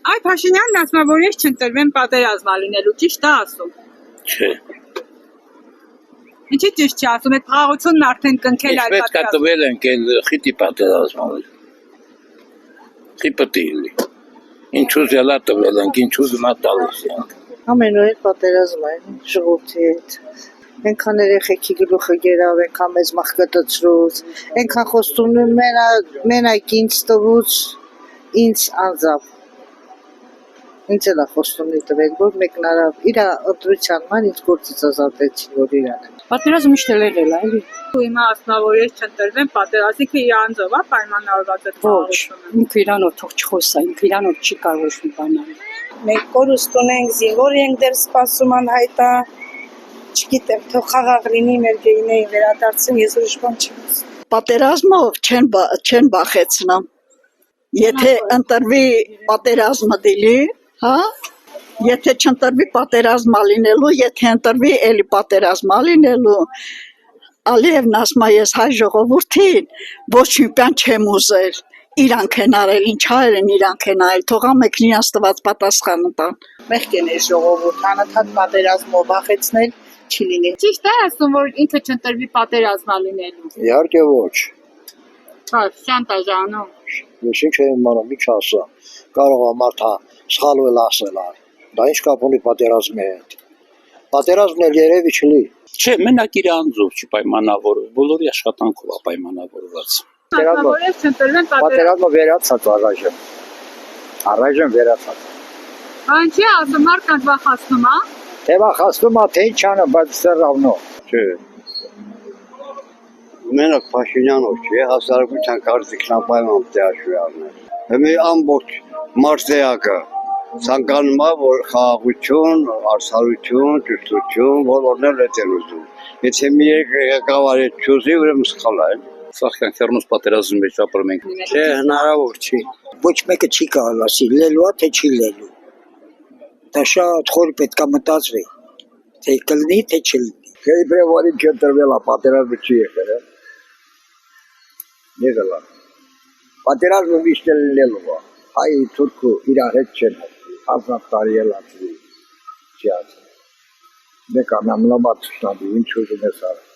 Այ Փաշինյանն ասում է, որ ես չընտրվեմ պատերազմա լինելու, ճիշտ է ասում։ Չէ։ Ինչի ճիշտ չի ասում, այդ խաղաղությունն արդեն կնքել այլ Պետք է տվել ենք էլ խիտի պատերազմը։ Խիպտիլի։ Ինչու զելա տվել ենք, ինչու զմա տալիս ենք։ Ամենուր պատերազմ է, ժողովրդի հետ։ Այնքան երեխեքի գլուխը գերավ, այնքան մեզ մաղկտծրուց, այնքան խոստումն մենակ ինձ տվուց, ինձ անձամբ։ Ինձ էլ է խոստումնի տվել, որ մեկնարավ իր ընտրության ման ինձ գործից ազատեցին, որ իրան։ Պատերազմ միշտ էլ եղել է, էլի։ Հիմա ասում է, որ ես չընտրվեմ պատերազմի, ինքը իր անձով է պայմանավորված այդ խաղաղությունը։ Ինքը իրանով թող չխոսա, ինքը իրանով չի կարող մի բան անել։ Մենք կորուստ ունենք, զինվոր ենք դեռ սպասում անհայտա, չգիտեմ, թող խաղաղ լինի մեր գեյներին վերադարձին, ես ուրիշ բան չեմ ասում։ Պատերազմով չեն բախեցնա։ Եթե ընտրվի պատերազմը դիլի, հա? Եթե չընտրվի պատերազմա լինելու, եթե ընտրվի էլի պատերազմա լինելու, Ալիևն ասում է, ես հայ ժողովրդին ոչ մի բան չեմ ուզել, իրանք են արել, ինչ արել են իրանք են արել, թող ամենքն իրենց տված պատասխանը տան։ Մեղք են այս ժողովուրդն անընդհատ պատերազմով բախեցնել չի լինի։ Ճիշտ է ասում, որ ինքը չընտրվի պատերազմա լինելու։ Իհարկե ոչ։ Հա, շանտաժանում։ Ես ինչ եմ իմանում, ինչ ասա։ Կարող է մարդը սխալվել ասել, դա ինչ կապ ունի պատերազմի հետ։ Պատերազմն էլ երևի չլի։ Չէ, մենակ իր անձով չի պայմանավորված, բոլորի աշխատանքով է պայմանավորված։ Որ ես չընտրվեմ Պատերազմը վերացած առայժմ։ Առայժմ վերացած։ Ինչի ասում, մարդկանց վախացնում է։ Թե վախացնում է, թե ինչ անը, բայց սա равно։ Չէ։ Մենակ Փաշինյանով չէ, հասարակության կարծիքն անպայման պետք է հաշվի առնել։ Հիմա ամբողջ մարդեակը ցանկանում է, որ խաղաղություն, արդարություն, ճշտություն, բոլորն էլ են ուզում։ Եթե մի ղեկավարի չուզի, ուրեմն սխալ է։ Սաղքան քեռնոց պատերազմի մեջ ապրում ենք։ Չէ, հնարավոր չի։ Ոչ մեկը չի կարող ասի, լելու է, թե չի լելու։ Դա շատ խոր պետք է մտածվի, թե կլինի, թե չլինի։ Ֆեբրուարի չընտրվել է, պատերազմը չի եղել, է։ Եղել է։ Պատերազմը միշտ էլ լինելու է։ Հայ թուրքը իրար հետ չեն, 1000 տարի էլ ասի, չի ասի։ Մեկ ամենամատ շտաբի, ինչ ուզում ես արա։